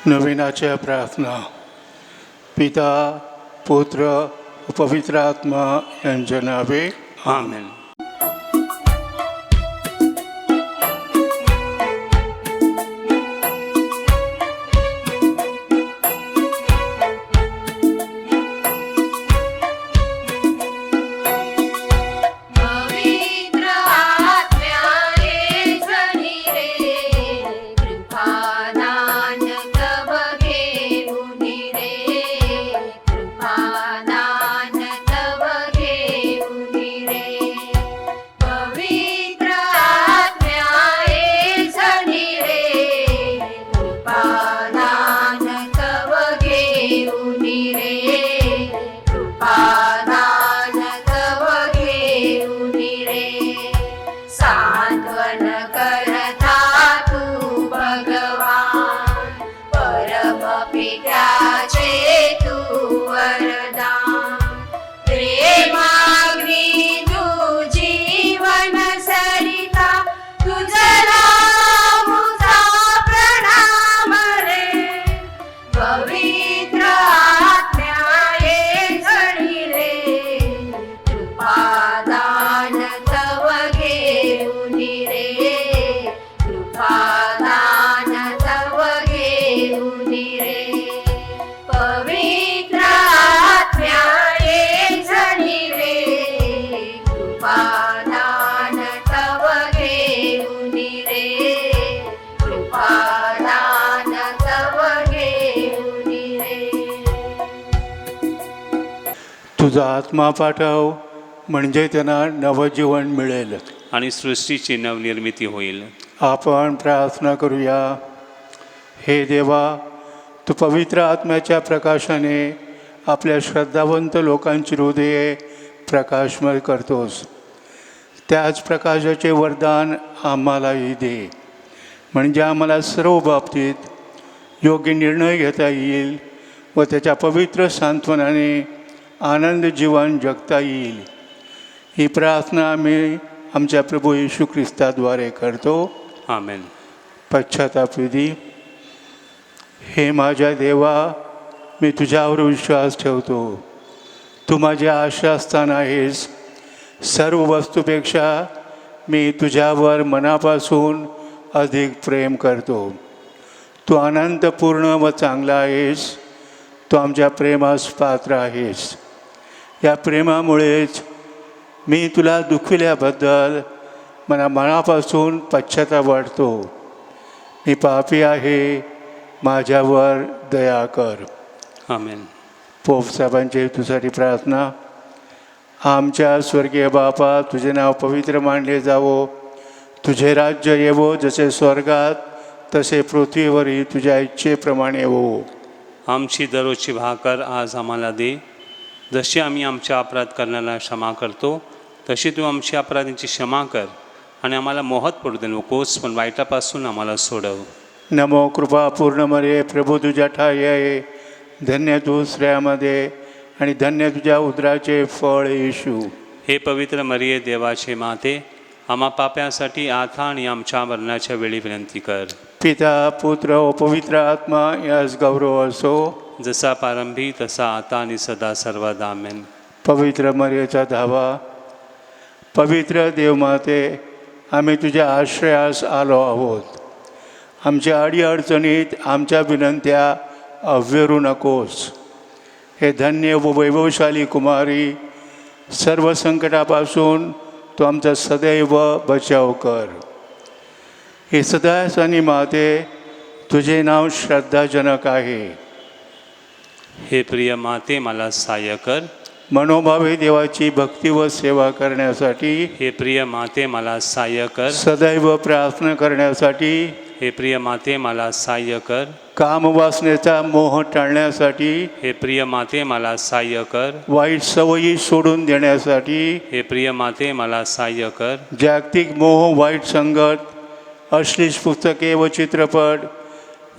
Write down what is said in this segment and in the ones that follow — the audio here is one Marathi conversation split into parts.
नवीनाच्या प्रार्थना. पिता, पुत्र व पवित्र आत्मा यांच्या नावे आमेन. तुझा आत्मा पाठव, म्हणजे त्यांना नवजीवन मिळेल आणि सृष्टीची नवनिर्मिती होईल. आपण प्रार्थना करूया. हे देवा, तू पवित्र आत्म्याच्या प्रकाशाने आपल्या श्रद्धावंत लोकांची हृदये प्रकाशमय करतोस. त्याच प्रकाशाचे वरदान आम्हालाही दे, म्हणजे आम्हाला सर्व बाबतीत योग्य निर्णय घेता येईल व त्याच्या पवित्र सांत्वनाने आनंद जीवन जगता येईल. ही प्रार्थना आम्ही आमच्या प्रभू येशू ख्रिस्ताद्वारे करतो. आमेन. पश्चातापविधी. हे माझ्या देवा, मी तुझ्यावर विश्वास ठेवतो. तू माझी आशास्थान आहेस. सर्व वस्तूपेक्षा मी तुझ्यावर मनापासून अधिक प्रेम करतो. तू अनंतपूर्ण व चांगला आहेस. तू आमच्या प्रेमास पात्र आहेस. या प्रेमामुळेच मी तुला दुखविल्याबद्दल मला मनापासून पश्चाताप वाटतो. मी पापी आहे, माझ्यावर दया कर. आमेन. पोप साहेबांच्या हेतूसाठी प्रार्थना. आमच्या स्वर्गीय बापा, तुझे नाव पवित्र मानले जावो. तुझे राज्य येवो, जसे स्वर्गात तसे पृथ्वीवरही तुझ्या इच्छेप्रमाणे हो. आमची दररोजची भाकर आज आम्हाला दे. जशी आम्ही आमच्या अपराध करण्याला क्षमा करतो, तशी तू आमची अपराधांची क्षमा कर. आणि आम्हाला मोहात पडू दे नकोस, पण वाईटापासून आम्हाला सोडव. नमो कृपा पूर्ण मरे, प्रभू तुझ्या ठाई आहे. धन्य तू स्त्रियामध्ये आणि धन्य तुझ्या उदराचे फळ येशू. हे पवित्र मरिये, देवाचे माते, आम्हा पाप्यासाठी आता आणि आमच्या मरणाच्या वेळी विनंती कर. पिता, पुत्र व पवित्र आत्मा यास गौरव असो, जसा प्रारंभी तसा आता आणि सदा सर्वदा. आमेन. पवित्र मरियेचा धावा. पवित्र देवमाते, आम्ही तुझ्या आश्रयास आलो आहोत. आमच्या अडीअडचणीत आमच्या विनंत्या अव्यरू नकोस. हे धन्य व वैभवशाली कुमारी, सर्व संकटापासून तू आमचा सदैव बचाव कर. हे सदासानी माते, तुझे नाव श्रद्धाजनक आहे. हे प्रिय माते, मला सहाय्य कर. मनोभावे देवाची भक्ती व सेवा करण्यासाठी हे प्रिय माते, मला सहाय्य कर. सदैव प्रार्थना करण्यासाठी हे प्रिय माते, मला सहाय्य कर. कामवासनेचा मोह टाळण्यासाठी हे प्रिय माते, मला सहाय्य कर. वाईट सवयी सोडून देण्यासाठी हे प्रिय माते, मला सहाय्य कर. जागतिक मोह, वाईट संगत, अश्लील पुस्तके व चित्रपट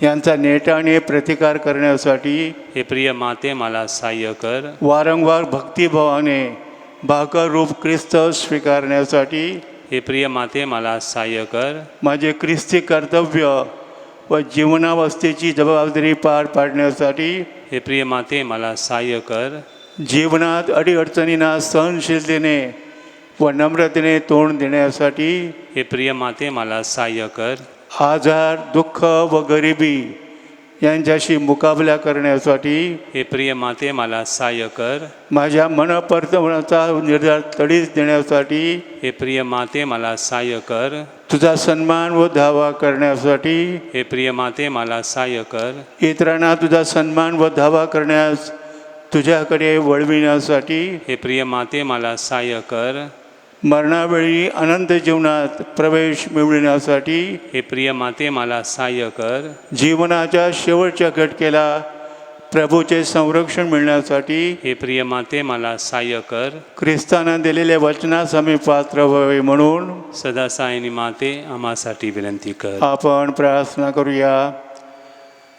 यांचा नेटाने प्रतिकार करण्यासाठी हे प्रिय माते, मला सहाय्य कर. वारंवार भक्तिभावाने भाकर रूप ख्रिस्त स्वीकारण्यासाठी हे प्रिय माते, मला सहाय्य कर. माझे ख्रिस्ती कर्तव्य व जीवनावस्थेची जबाबदारी पार पाडण्यासाठी हे प्रिय माते मला सहाय्य कर. जीवनात अडीअडचणींना सहनशीलतेने व नम्रतेने तोंड देण्यासाठी हे प्रिय माते मला सहाय्य कर. आजार, दुःख व गरिबी यांच्याशी मुकाबला करण्यासाठी हे प्रिय माते मला सहाय्य कर. माझ्या मनपर्तवण्याचा निर्धार तडीस देण्यासाठी हे प्रिय माते मला सहाय्य कर. तुझा सन्मान व धावा करण्यासाठी हे प्रिय माते मला सहाय्य कर. इतरांना तुझा सन्मान व धावा करण्यास तुझ्याकडे वळविण्यासाठी हे प्रिय माते मला सहाय्य कर. मरणावेळी अनंत जीवनात प्रवेश मिळविण्यासाठी हे प्रिय माते मला सहाय्य कर. जीवनाच्या शेवटच्या घटकेला प्रभूचे संरक्षण मिळण्यासाठी हे प्रिय माते मला सहाय्य कर. ख्रिस्तानं दिलेल्या वचनास आम्ही पात्र व्हावे म्हणून सदा सायनी माते आम्हासाठी विनंती कर. आपण प्रार्थना करूया.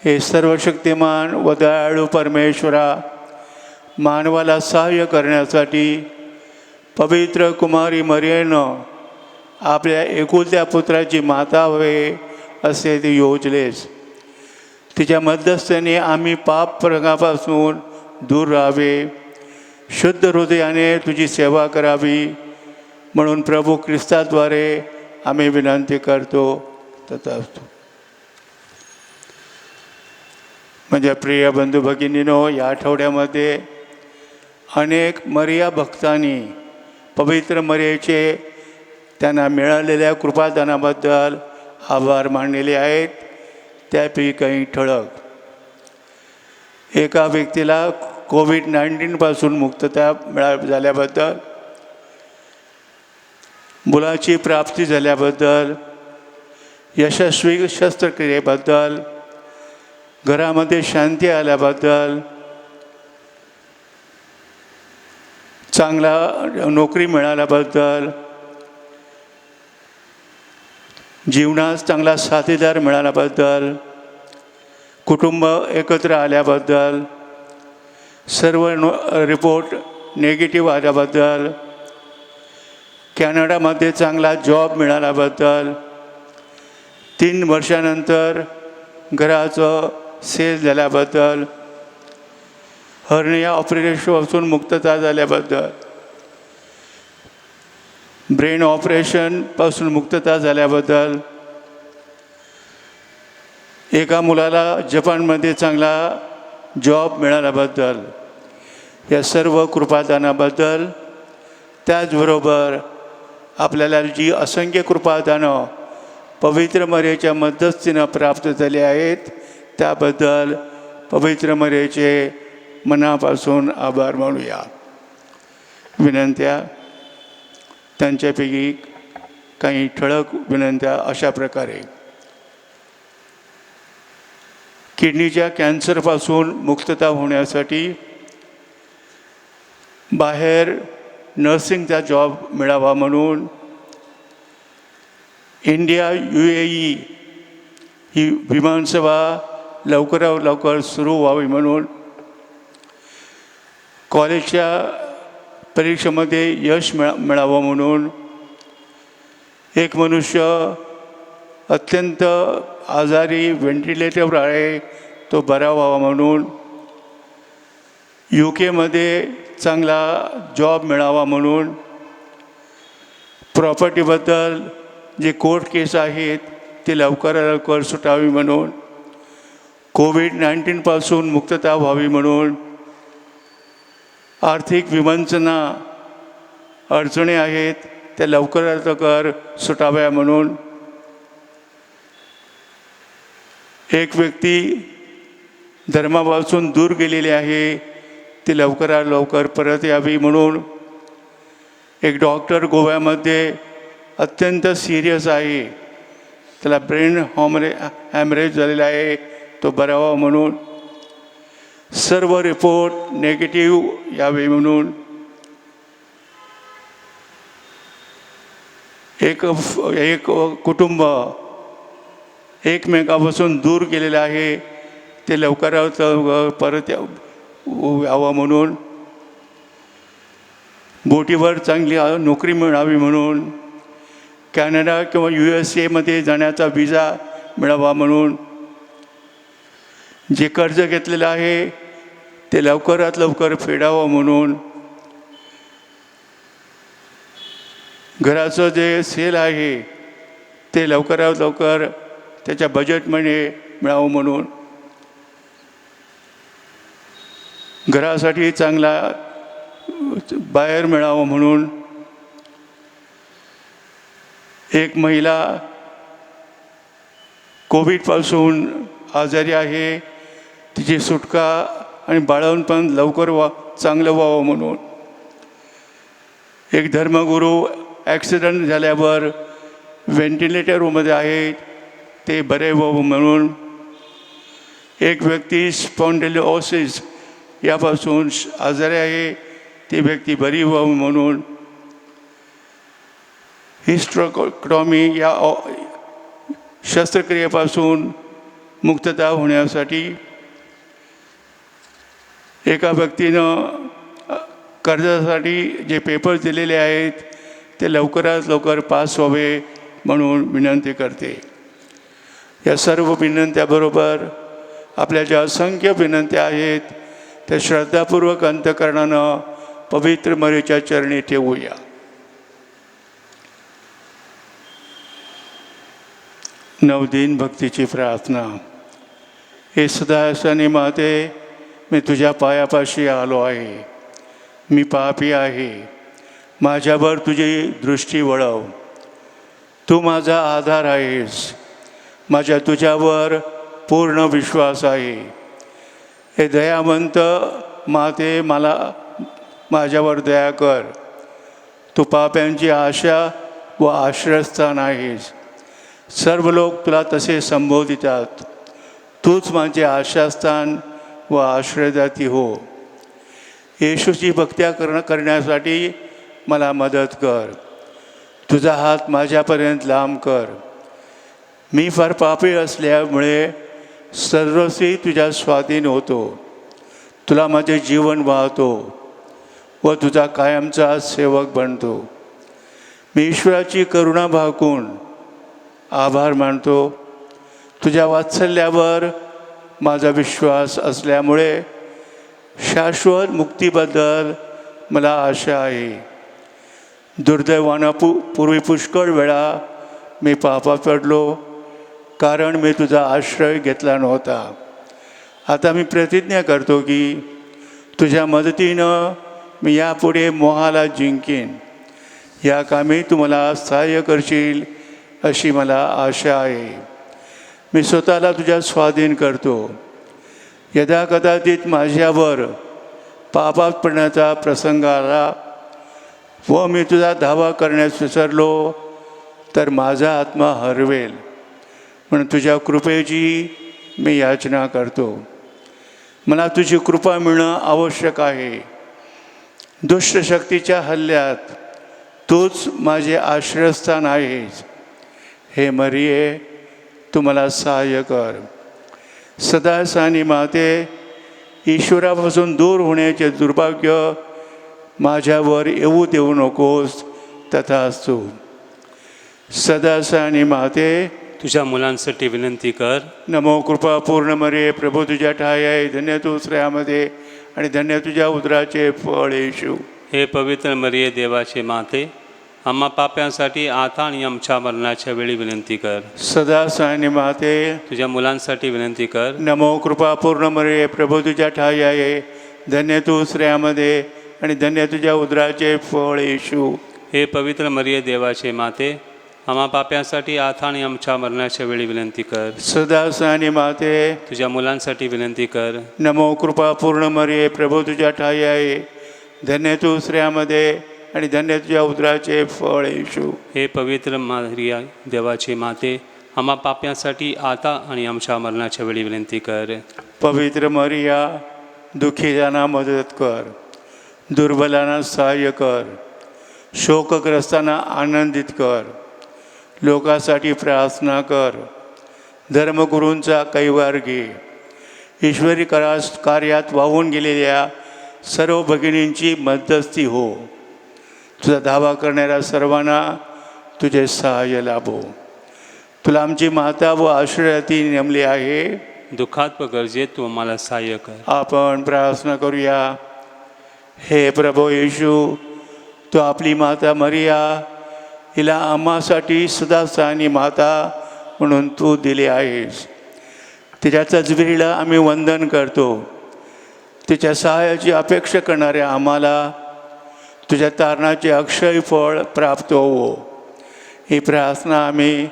हे सर्वशक्तिमान व दयाळू परमेश्वरा, मानवाला सहाय्य करण्यासाठी पवित्र कुमारी मरियेनं आपल्या एकुलत्या पुत्राची माता व्हावे असे ते योजलेस. तिच्या मध्यस्थाने आम्ही पाप प्रगापासून दूर राहावे, शुद्ध हृदयाने तुझी सेवा करावी म्हणून प्रभू ख्रिस्ताद्वारे आम्ही विनंती करतो. तथास्तु. म्हणजे प्रिय बंधू भगिनीनो, या आठवड्यामध्ये अनेक मरिया भक्तांनी पवित्र मरियेचे त्यांना मिळालेल्या कृपादानाबद्दल आभार मानलेले आहेत. त्यापैकी काही ठळक. एका व्यक्तीला कोविड-19पासून मुक्तता झाल्याबद्दल, मुलाची प्राप्ती झाल्याबद्दल, यशस्वी शस्त्रक्रियेबद्दल, घरामध्ये शांती आल्याबद्दल, चांगला नोकरी मिळाल्याबद्दल, जीवनात चांगला साथीदार मिळाल्याबद्दल, कुटुंब एकत्र आल्याबद्दल, सर्व रिपोर्ट नेगेटिव्ह आल्याबद्दल, कॅनडामध्ये चांगला जॉब मिळाल्याबद्दल, 3 वर्षानंतर घराचं सेल झाल्याबद्दल, हर्निया ऑपरेशनपासून मुक्तता झाल्याबद्दल, ब्रेन ऑपरेशनपासून मुक्तता झाल्याबद्दल, एका मुलाला जपानमध्ये चांगला जॉब मिळाल्याबद्दल, या सर्व कृपादानाबद्दल, त्याचबरोबर आपल्याला जी असंख्य कृपादानं पवित्र मरियेच्या मध्यस्थीनं प्राप्त झाली आहेत त्याबद्दल पवित्र मरियेचे मनापासून आभार मानूया. विनंत्या. त्यांच्यापैकी काही ठळक विनंत्या अशा प्रकारे. किडनीच्या कॅन्सरपासून मुक्तता होण्यासाठी बाहेर नर्सिंगचा जॉब मिळावा म्हणून इंडिया UAE ही विमानसेवा लवकरात लवकर सुरू व्हावी म्हणून, कॉलेजच्या परीक्षेमध्ये यश मिळावं म्हणून, एक मनुष्य अत्यंत आजारी व्हेंटिलेटरवर आहे तो बरा व्हावा म्हणून, UK चांगला जॉब मिळावा म्हणून, प्रॉपर्टीबद्दल जे कोर्ट केस आहेत ते लवकरात लवकर सुटावी म्हणून, कोविड-19पासून मुक्तता व्हावी म्हणून, आर्थिक विवंचना अडचणी आहेत त्या लवकरात लवकर सुटाव्या म्हणून, एक व्यक्ती धर्मापासून दूर गेलेली आहे ती लवकरात लवकर परत यावी म्हणून, एक डॉक्टर गोव्यामध्ये अत्यंत सिरियस आहे, त्याला ब्रेन हॅमरेज झालेला आहे, तो बरा व्हावा म्हणून, सर्व रिपोर्ट नेगेटिव्ह यावे म्हणून, एक कुटुंब एकमेकापासून दूर गेलेलं आहे ते लवकरात परत यावं म्हणून, बोटीवर चांगली नोकरी मिळावी म्हणून, कॅनडा किंवा USA जाण्याचा विजा मिळावा म्हणून, जे कर्ज घेतलेलं आहे ते लवकरात लवकर फेडावं म्हणून, घराचं जे सेल आहे ते लवकरात लवकर त्याच्या बजेटमध्ये मिळावं म्हणून, घरासाठी चांगला बाहेर मिळावं म्हणून, एक महिला कोविडपासून आजारी आहे, तिची सुटका आणि बाळंतपण लवकर चांगलं व्हावं म्हणून, एक धर्मगुरू ॲक्सिडेंट झाल्यावर व्हेंटिलेटरमध्ये आहे ते बरे व्हावं म्हणून, एक व्यक्ती स्पॉन्डिलोसिस यापासून आजारी आहे ती व्यक्ती बरी व्हावी म्हणून, हिस्टेरेक्टॉमी या शस्त्रक्रियेपासून मुक्तता होण्यासाठी, एका व्यक्तीनं कर्जासाठी जे पेपर दिलेले आहेत ते लवकरात लवकर पास व्हावे म्हणून विनंती करते. या सर्व विनंत्याबरोबर आपल्या ज्या असंख्य विनंत्या आहेत त्या श्रद्धापूर्वक अंतःकरणानं पवित्र मरीच्या चरणी ठेवूया. नवदीन भक्तीची प्रार्थना. हे सदासनी माते, मी तुझ्या पायापाशी आलो आहे. मी पापी आहे. माझ्यावर तुझी दृष्टी वळव. तू माझा आधार आहेस. माझ्या तुझ्यावर पूर्ण विश्वास आहे. हे दयावंत माते, माझ्यावर दया कर. तू पाप्यांची आशा व आश्रयस्थान आहेस. सर्व लोक तुला तसे संबोधितात. तूच माझे आशास्थान व आश्रयदाती हो. येशूची भक्ती करण्यासाठी मला मदत कर. तुझा हात माझ्यापर्यंत लांब कर. मी फार पापी असल्यामुळे सर्वस्वी तुझ्या स्वाधीन होतो. तुला माझे जीवन वाहतो व तुझा कायमचा सेवक बनतो. मी ईश्वराची करुणा भागून आभार मानतो. तुझ्या वात्सल्यावर माझा विश्वास असल्यामुळे शाश्वत मुक्तीबद्दल मला आशा आहे. दुर्दैवानं पूर्वी पुष्कळ वेळा मी पापात पडलो, कारण मी तुझा आश्रय घेतला नव्हता. आता मी प्रतिज्ञा करतो की तुझ्या मदतीनं मी यापुढे मोहाला जिंकेन. या कामी तू मला सहाय्य करशील अशी मला आशा आहे. मी स्वतःला तुझ्या स्वाधीन करतो. यदाकदाचित माझ्यावर पापात पडण्याचा प्रसंग आला व मी तुझा धावा करण्यास विसरलो तर माझा आत्मा हरवेल. म्हणून तुझ्या कृपेची मी याचना करतो. मला तुझी कृपा मिळणं आवश्यक आहे. दुष्ट शक्तीच्या हल्ल्यात तूच माझे आश्रयस्थान आहेस. हे मरिये, तू मला सहाय्य कर. सदासानी माते, ईश्वरापासून दूर होण्याचे दुर्भाग्य माझ्यावर येऊ देऊ नकोस. तथास्तु. सदासानी माते, तुझ्या मुलांसाठी विनंती कर. नमो कृपा पूर्ण मरिये, प्रभू तुझ्या ठाई आहे. धन्य तू स्त्रियांमध्ये आणि धन्य तुझ्या उदराचे फळ येशू. हे पवित्र मरिये, देवाचे माते, आम्हा पाप्यांसाठी आता आणि आमच्या मरणाच्या वेळी विनंती कर. सदासानी माते, तुझ्या मुलांसाठी विनंती कर. नमो कृपा पूर्ण मरिये, प्रभू तुझ्या ठाई आहे. धन्य तू स्त्रियांमध्ये आणि धन्य तुझ्या उदराचे फळ येशू. हे पवित्र मरिये, देवाचे माते, आम्हा पाप्यांसाठी आता आणि आमच्या मरणाच्या वेळी विनंती कर. सदासानी माते, तुझ्या मुलांसाठी विनंती कर. नमो कृपा पूर्ण मरिये, प्रभू तुझ्या ठाई आहे. धन्य तू स्त्रियांमध्ये आणि धन्य तुझ्या उदराचे फळ येशू. हे पवित्र मरिया, देवाचे माते, आम्हा पाप्यांसाठी आता आणि आमच्या मरणाच्या वेळी विनंती कर. पवित्र मरिया, दुःखीयांना मदत कर. दुर्बलांना सहाय्य कर. शोकग्रस्तांना आनंदित कर. लोकांसाठी प्रार्थना कर. धर्मगुरूंचा कैवार घे. ईश्वरी कार्यात वाहून गेलेल्या सर्व भगिनींची मध्यस्थी हो. तुझा धावा करणाऱ्या सर्वांना तुझे सहाय्य लाभो. तुला आमची माता व आश्रयाती नेमली आहे. दुःखात व गरजेत तू आम्हाला सहाय्य कर. आपण प्रार्थना करूया. हे प्रभू येशू, तू आपली माता मरिया हिला आम्हासाठी सुदासानी माता म्हणून तू दिली आहेस. तिच्या तजबिरीला आम्ही वंदन करतो. तिच्या सहाय्याची अपेक्षा करणाऱ्या आम्हाला तुझ्या तारणाचे अक्षय फळ प्राप्त होवो. ही प्रार्थना आम्ही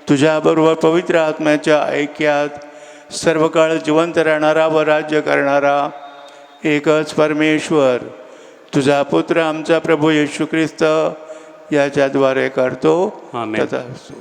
तुझ्याबरोबर पवित्र आत्म्याच्या ऐक्यात सर्व काळ जिवंत राहणारा व राज्य करणारा एकच परमेश्वर तुझा पुत्र आमचा प्रभू येशू ख्रिस्त याच्याद्वारे करतो. आमेन. तथास्तु.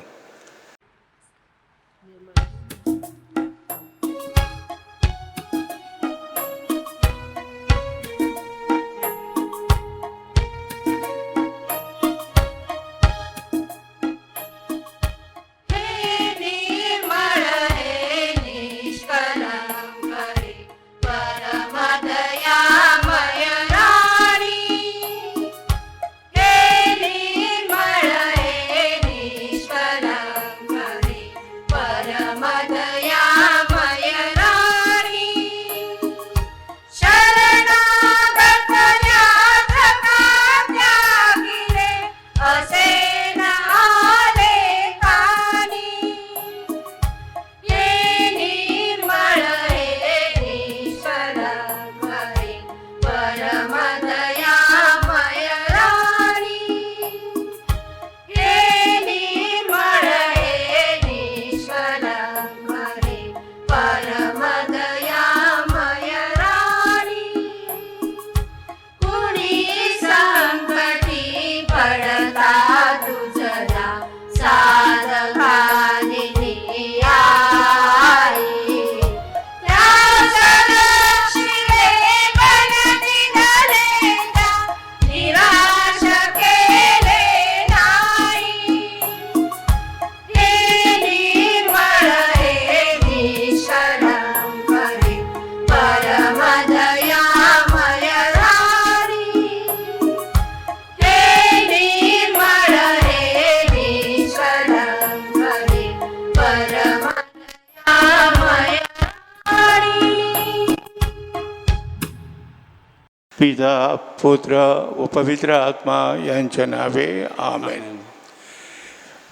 पिता पुत्र व पवित्र आत्मा यांच्या नावे आमेन.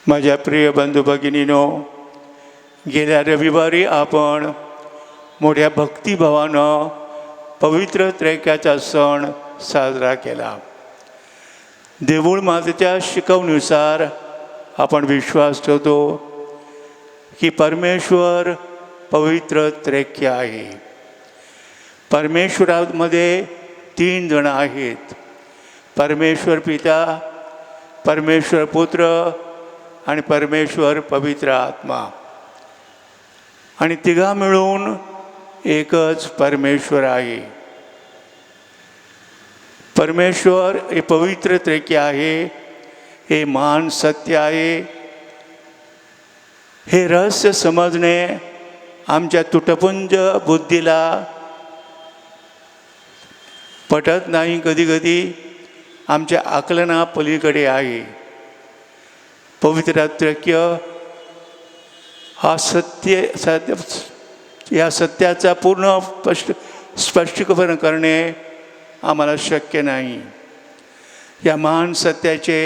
माझ्या प्रिय बंधू भगिनीनो, गेल्या रविवारी आपण मोठ्या भक्तिभावानं पवित्र त्रैक्याचा सण साजरा केला. देऊळ मातेच्या शिकवणीनुसार आपण विश्वास ठेवतो की परमेश्वर पवित्र त्रैक्य आहे. परमेश्वरामध्ये 3 जण आहेत. परमेश्वर पिता, परमेश्वर पुत्र आणि परमेश्वर पवित्र आत्मा. आणि तिघा मिळून एकच परमेश्वर आहे. परमेश्वर हे पवित्र त्रैक्य आहे. हे महान सत्य आहे. हे रहस्य समजणे आमच्या तुटपुंज बुद्धीला पटत नाही. कधी कधी आमच्या आकलना पलीकडे आहे. पवित्र त्रैक्य हा या सत्याचा पूर्ण स्पष्टीकरण करणे आम्हाला शक्य नाही. या महान सत्याचे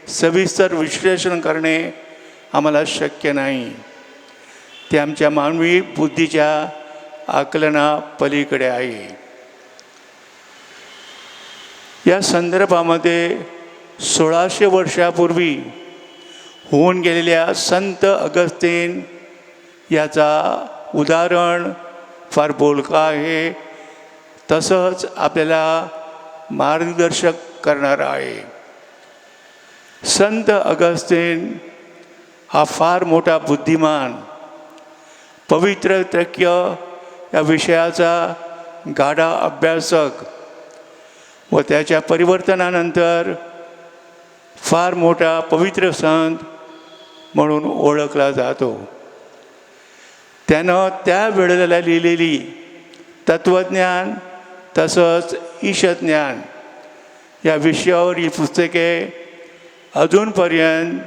सविस्तर विश्लेषण करणे आम्हाला शक्य नाही. ते आमच्या मानवी बुद्धीच्या आकलना पलीकडे आहे. या संदर्भामध्ये 1600 वर्षापूर्वी होऊन गेलेल्या संत अगस्तीन याचा उदाहरण फार बोलका आहे. तसंच आपल्याला मार्गदर्शक करणार आहे. संत अगस्तीन हा फार मोठा बुद्धिमान, पवित्र त्रैक्य या विषयाचा गाढा अभ्यासक व त्याच्या परिवर्तनानंतर फार मोठा पवित्र संत म्हणून ओळखला जातो. त्यानं त्या वेळेला लिहिलेली तत्त्वज्ञान तसंच ईशज्ञान या विषयावरील पुस्तके अजूनपर्यंत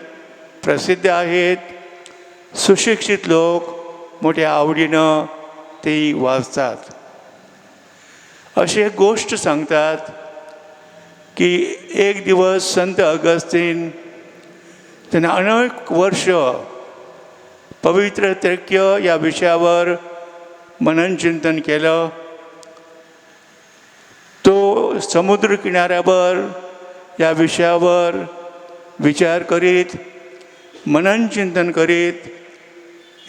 प्रसिद्ध आहेत. सुशिक्षित लोक मोठ्या आवडीनं तेही वाचतात. अशी एक गोष्ट सांगतात की एक दिवस संत अगस्तीन त्याने अनेक वर्ष पवित्र त्रैक्य या विषयावर मनन चिंतन केलं. तो समुद्र किनाऱ्यावर या विषयावर विचार करीत मनन चिंतन करीत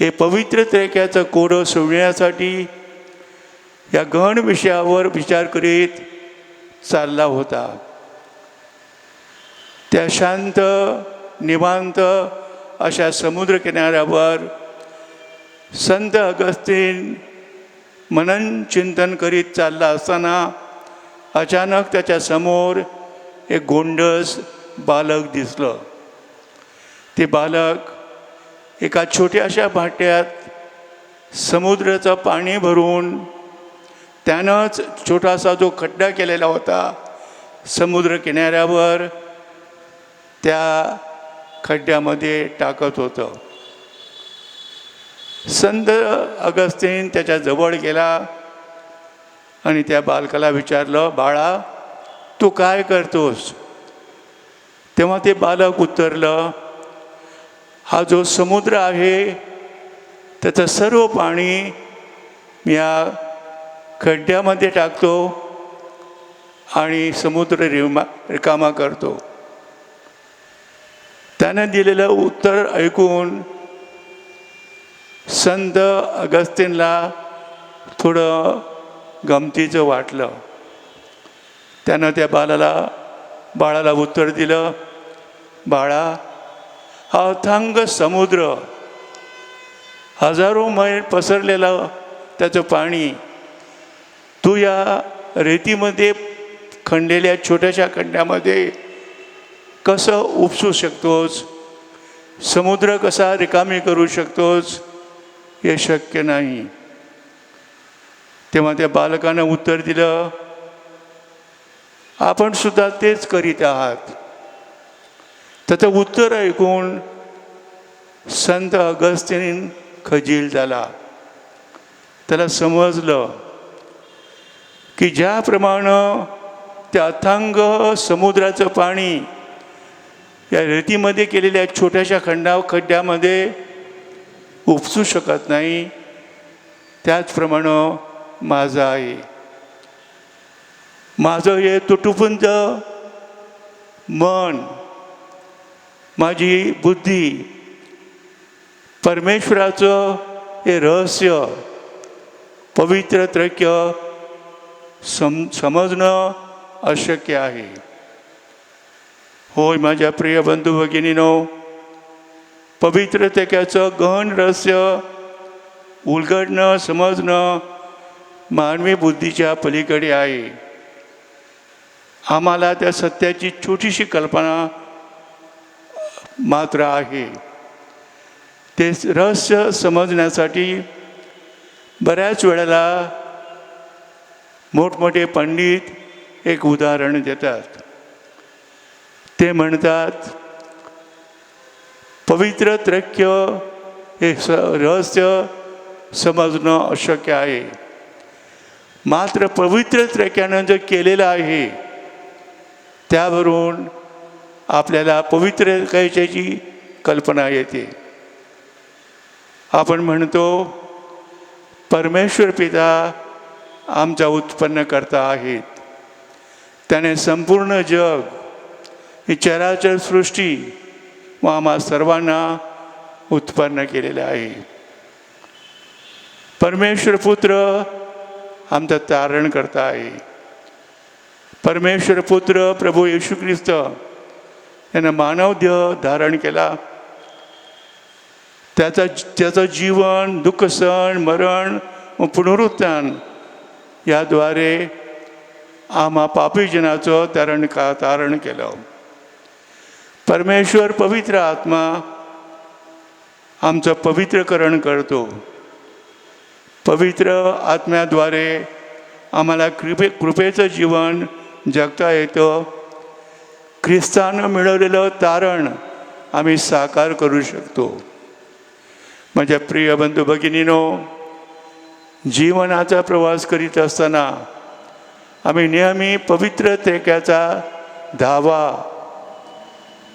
हे पवित्र त्रैक्याचं कोडं सोडण्यासाठी या गहन विषयावर विचार करीत चालला होता. त्या शांत निवांत अशा समुद्र किनाऱ्यावर संत अगस्तीन मनन चिंतन करीत चालला असताना अचानक त्याच्या समोर एक गोंडस बालक दिसलं. ते बालक एका छोट्याशा भाट्यात समुद्राचं पाणी भरून त्यानंच छोटासा जो खड्डा केलेला होता समुद्र किनाऱ्यावर त्या खड्ड्यामध्ये टाकत होतं. संत अगस्तीन त्याच्या जवळ गेला आणि त्या बालकाला विचारलं, बाळा तू काय करतोस? तेव्हा ते बालक उत्तरलं, हा जो समुद्र आहे त्याचं सर्व पाणी मी या खड्ड्यामध्ये टाकतो आणि समुद्र रिकामा करतो. त्यानं दिलेलं उत्तर ऐकून संत अगस्तीनला थोडं गमतीचं वाटलं. त्यानं त्या बाळाला उत्तर दिलं, बाळा हा अथांग समुद्र हजारो मैल पसरलेलं त्याचं पाणी तू या रेतीमध्ये खणलेल्या छोट्याशा खड्ड्यामध्ये कसं उपसू शकतोस? समुद्र कसा रिकामी करू शकतोस? हे शक्य नाही. तेव्हा त्या बालकानं उत्तर दिलं, आपण सुद्धा तेच करीत आहात. त्याचं उत्तर ऐकून संत अगस्तीन खजील झाला. त्याला समजलं की ज्याप्रमाणे त्या अथांग समुद्राचं पाणी या रेतीमध्ये केलेल्या छोट्याशा खड्ड्यामध्ये उपसू शकत नाही, त्याचप्रमाणे माझं आहे. माझं हे तुटपुंज मन, माझी बुद्धी परमेश्वराचं हे रहस्य पवित्र त्रैक्य समजणं अशक्य आहे. होय माझ्या प्रिय बंधू भगिनीनो, पवित्र त्रैक्याचं गहन रहस्य उलगडणं समजणं मानवी बुद्धीच्या पलीकडे आहे. आम्हाला त्या सत्याची छोटीशी कल्पना मात्र आहे. ते रहस्य समजण्यासाठी बऱ्याच वेळेला मोठमोठे पंडित एक उदाहरण देतात. ते म्हणतात पवित्र त्रैक्य हे रहस्य समजणं अशक्य आहे, मात्र पवित्र त्रैक्यानं जे केलेलं आहे त्यावरून आपल्याला पवित्र त्रैक्याची कल्पना येते. आपण म्हणतो परमेश्वर पिता आमचा उत्पन्नकर्ता आहेत. त्याने संपूर्ण जग ही चराचर सृष्टी व आम्हा सर्वांना उत्पन्न केलेलं आहे. परमेश्वर पुत्र आमचा तारणकर्ता आहे. परमेश्वर पुत्र प्रभू येशू ख्रिस्त यानं मानव देह धारण केला. त्याचं जीवन, दुःख सहन, मरण व पुनरुत्थान याद्वारे आम्हा पापी जनाचं तारण केलं. परमेश्वर पवित्र आत्मा आमचं पवित्रकरण करतो. पवित्र आत्म्याद्वारे आम्हाला कृपेचं जीवन जगता येतं. ख्रिस्तानं मिळवलेलं तारण आम्ही साकार करू शकतो. माझ्या प्रिय बंधू भगिनीनो, जीवनाचा प्रवास करीत असताना आम्ही नेहमी पवित्र त्रेक्याचा धावा,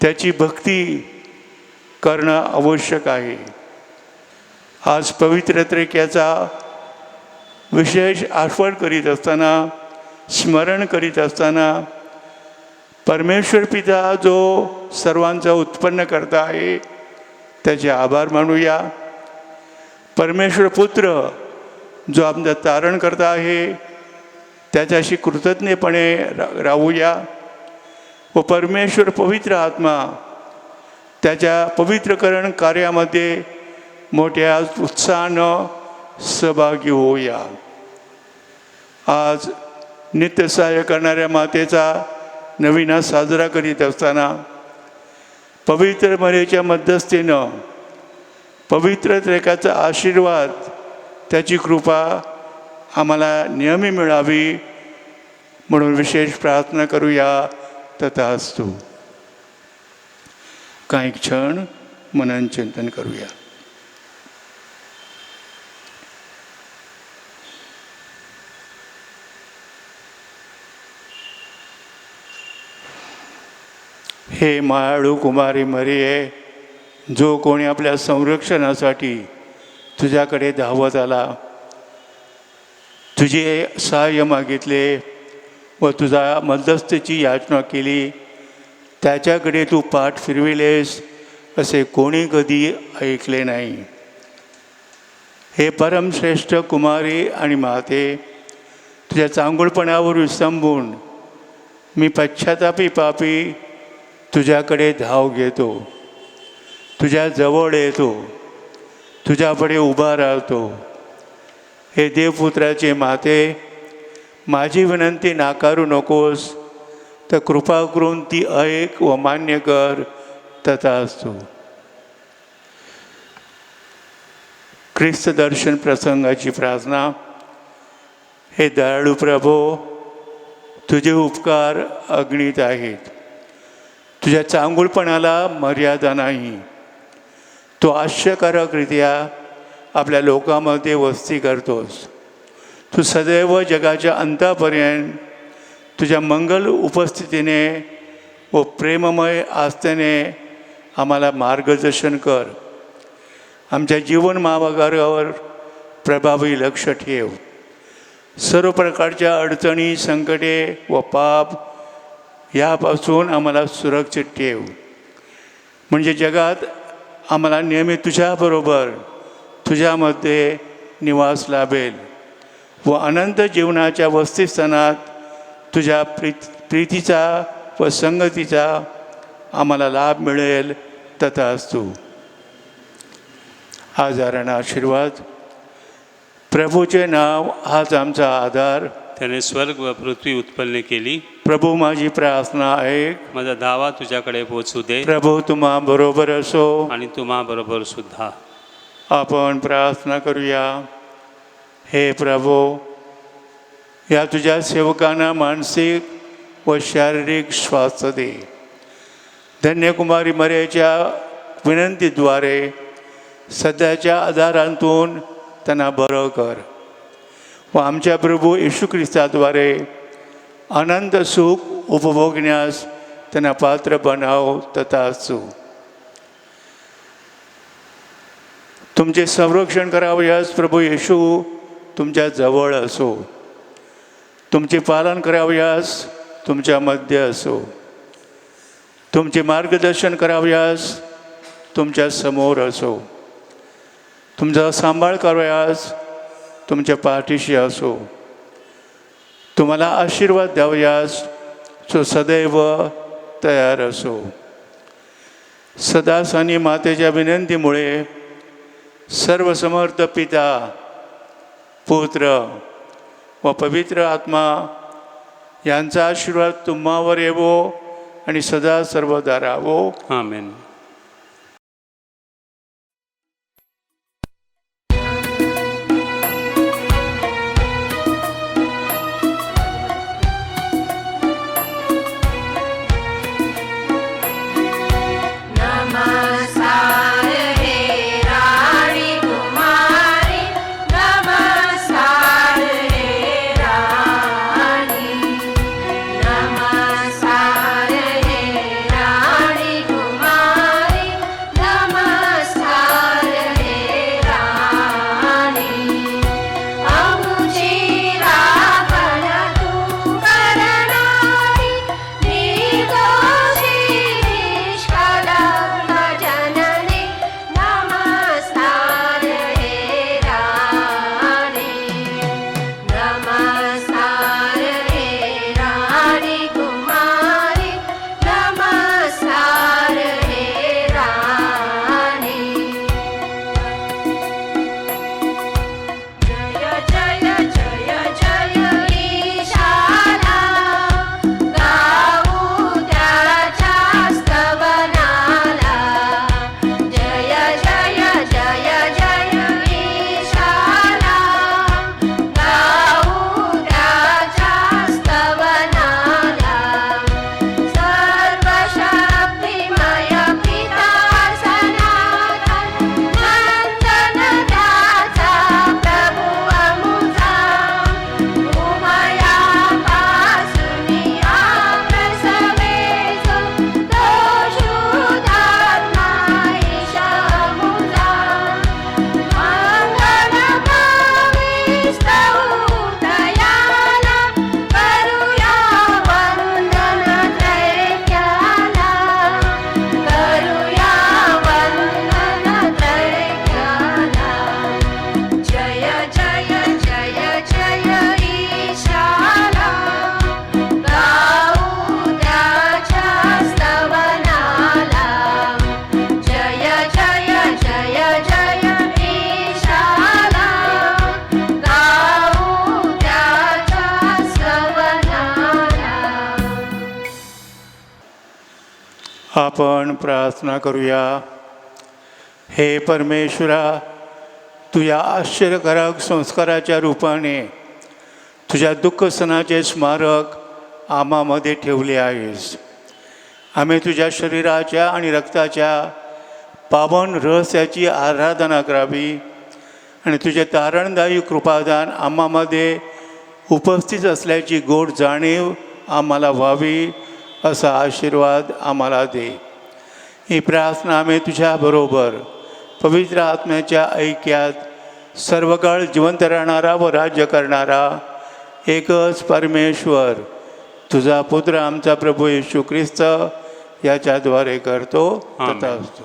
त्याची भक्ती करणं आवश्यक आहे. आज पवित्र त्रेक्याचा विशेष आठवण करीत असताना, स्मरण करीत असताना परमेश्वर पिता जो सर्वांचा उत्पन्न करता आहे त्याचे आभार मानूया. परमेश्वर पुत्र जो आमचा तारण करता आहे त्याच्याशी कृतज्ञपणे राहूया. व परमेश्वर पवित्र आत्मा त्याच्या पवित्रकरण कार्यामध्ये मोठ्या उत्साहानं सहभागी होऊया. आज नित्यसहाय्य करणाऱ्या मातेचा नवीन साजरा करीत असताना पवित्र मरेच्या मध्यस्थीनं पवित्र त्रेकाचा आशीर्वाद, त्याची कृपा आम्हाला नेहमी मिळावी म्हणून विशेष प्रार्थना करूया. तथास्तु. काही क्षण मनन चिंतन करूया. हे मायाळू कुमारी मरिये, जो कोणी आपल्या संरक्षणासाठी तुझ्याकडे धावत आला, तुझे सहाय्य मागितले व तुझा मध्यस्थीची याचना केली, त्याच्याकडे तू पाठ फिरविलेस असे कोणी कधी ऐकले नाही. हे परमश्रेष्ठ कुमारी आणि माते, तुझ्या चांगुलपणावर विसंबून मी पश्चातापी पापी तुझ्याकडे धाव घेतो, तुझ्या जवळ येतो, तुझ्यापुढे उभा राहतो. हे देवपुत्राचे माते, माझी विनंती नाकारू नकोस, तर कृपा करून ती ऐक व मान्य कर. तथास्तु. ख्रिस्त दर्शन प्रसंगाची प्रार्थना. हे दयाळू प्रभो, तुझे उपकार अगणित आहेत, तुझ्या चांगुलपणाला मर्यादा नाही. तो आश्चर्यकारकरित्या आपल्या लोकांमध्ये वस्ती करतोस. तू सदैव जगाच्या अंतापर्यंत तुझ्या मंगल उपस्थितीने व प्रेममय आस्थेने आम्हाला मार्गदर्शन कर. आमच्या जीवन मार्गावर प्रभावी लक्ष ठेव. सर्व प्रकारच्या अडचणी, संकटे व पाप यापासून आम्हाला सुरक्षित ठेव. म्हणजे जगात आम्हाला नेहमी तुझ्याबरोबर, तुझ्यामध्ये निवास लाभेल व अनंत जीवनाच्या वस्तीस्थानात तुझ्या प्रीतीचा व संगतीचा आम्हाला लाभ मिळेल. तथास्तु. आजारांना आशीर्वाद. प्रभूचे नाव हाच आमचा आधार. त्याने स्वर्ग व पृथ्वी उत्पन्न केली. प्रभू माझी प्रार्थना ऐक. माझा धावा तुझ्याकडे पोचू दे. प्रभू तुम्हा बरोबर असो. आणि तुम्हा बरोबर सुद्धा. आपण प्रार्थना करूया. हे प्रभू, या तुझ्या सेवकांना मानसिक व शारीरिक स्वास्थ्य दे. धन्यकुमारी मर्याच्या विनंतीद्वारे सध्याच्या आधारांतून त्यांना बरं कर व आमच्या प्रभू येशू ख्रिस्ताद्वारे अनंत सुख उपभोगण्यास त्यांना पात्र बनाव. तथास्तु. तुमचे संरक्षण करावयास प्रभू येशू तुमच्या जवळ असो. तुमचे पालन करावयास तुमच्या मध्ये असो. तुमचे मार्गदर्शन करावयास तुमच्या समोर असो. तुमचा सांभाळ करावयास तुमच्या पाठीशी असो. तुम्हाला आशीर्वाद द्यावयास तो सदैव तयार असो. सदासानी मातेच्या विनंतीमुळे सर्वसमर्थ पिता, पुत्र व पवित्र आत्मा यांचा आशीर्वाद तुम्हावर येवो आणि सदा सर्वदा राहावो. आमेन. नमस्कार हे राणी कुमारी, नमस्कार आपण प्रार्थना करूया. हे परमेश्वरा, तुझ्या आश्चर्यकारक संस्काराच्या रूपाने तुझ्या दुःख सणाचे स्मारक आम्हामध्ये ठेवले आहेस. आम्ही तुझ्या शरीराच्या आणि रक्ताच्या पावन रहस्याची आराधना करावी आणि तुझे तारणदायी कृपादान आम्हामध्ये उपस्थित असल्याची गोड जाणीव आम्हाला व्हावी, असा आशीर्वाद आम्हाला दे. ही प्रार्थना आम्ही तुझ्याबरोबर पवित्र आत्म्याच्या ऐक्यात सर्व काळ जिवंत राहणारा व राज्य करणारा एकच परमेश्वर तुझा पुत्र आमचा प्रभू येशू ख्रिस्त याच्याद्वारे करतो. आमेन. तथास्तु.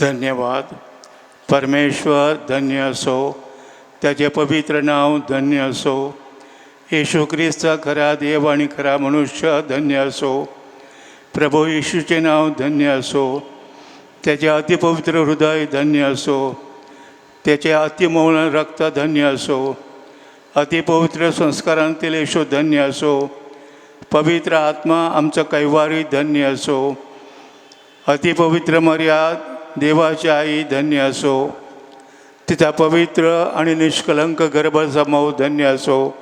धन्यवाद. परमेश्वर धन्य असो, त्याचे पवित्र नाव धन्य असो. येशू ख्रिस्त खरा देव आणि खरा मनुष्य धन्य असो. प्रभू येशूचे नाव धन्य असो. त्याचे अतिपवित्र हृदय धन्य असो. त्याचे अतिमौन रक्त धन्य असो. अतिपवित्र संस्कारांतील येशू धन्य असो. पवित्र आत्मा आमचं कैवारी धन्य असो. अतिपवित्र मर्याद देवाची आई धन्य असो. तिचा पवित्र आणि निष्कलंक गर्भसमूह धन्य असो.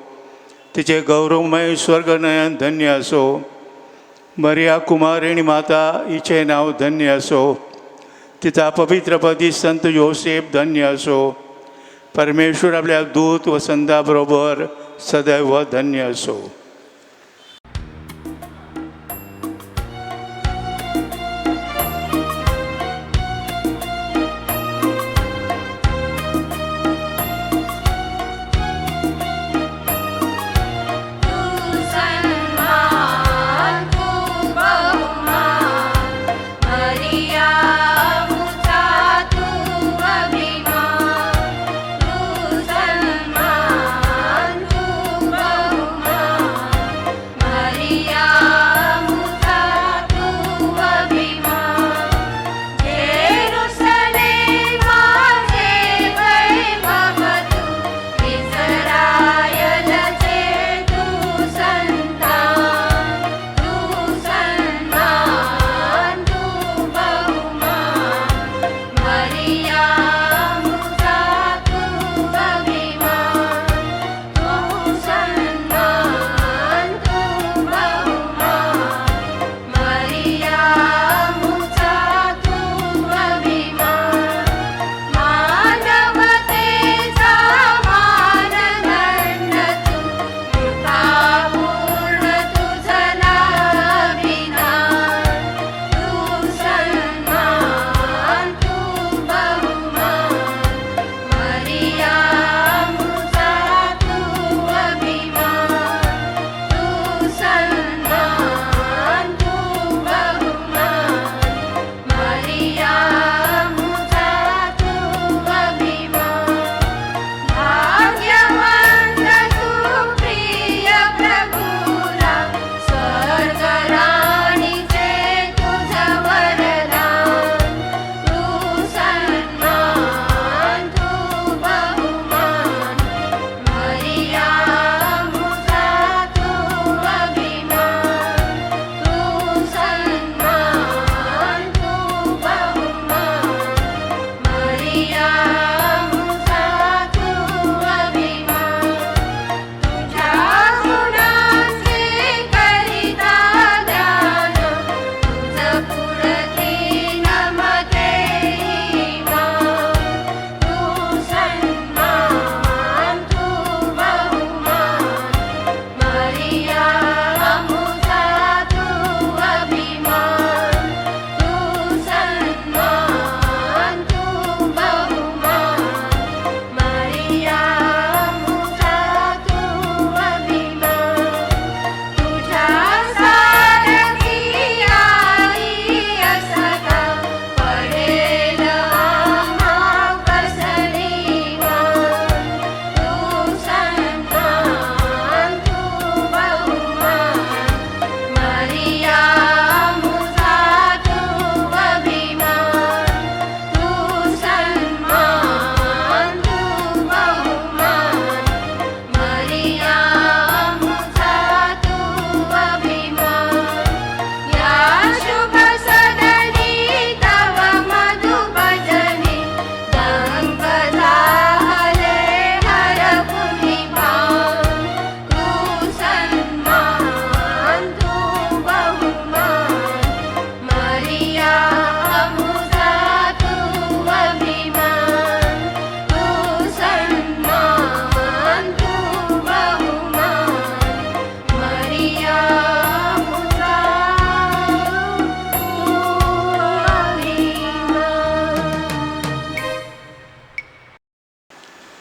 तिचे गौरवमय स्वर्गनयन धन्य असो. मरिया कुमारिणी माता हिचे नाव धन्य असो. तिचा पवित्रपदी संत योसेफ धन्य असो. परमेश्वर आपल्या दूत व संताबरोबर सदैव धन्य असो.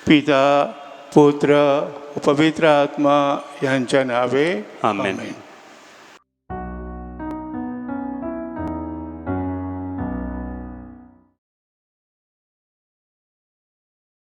पिता पुत्र व पवित्र आत्मा यांच्या नावे आमेन.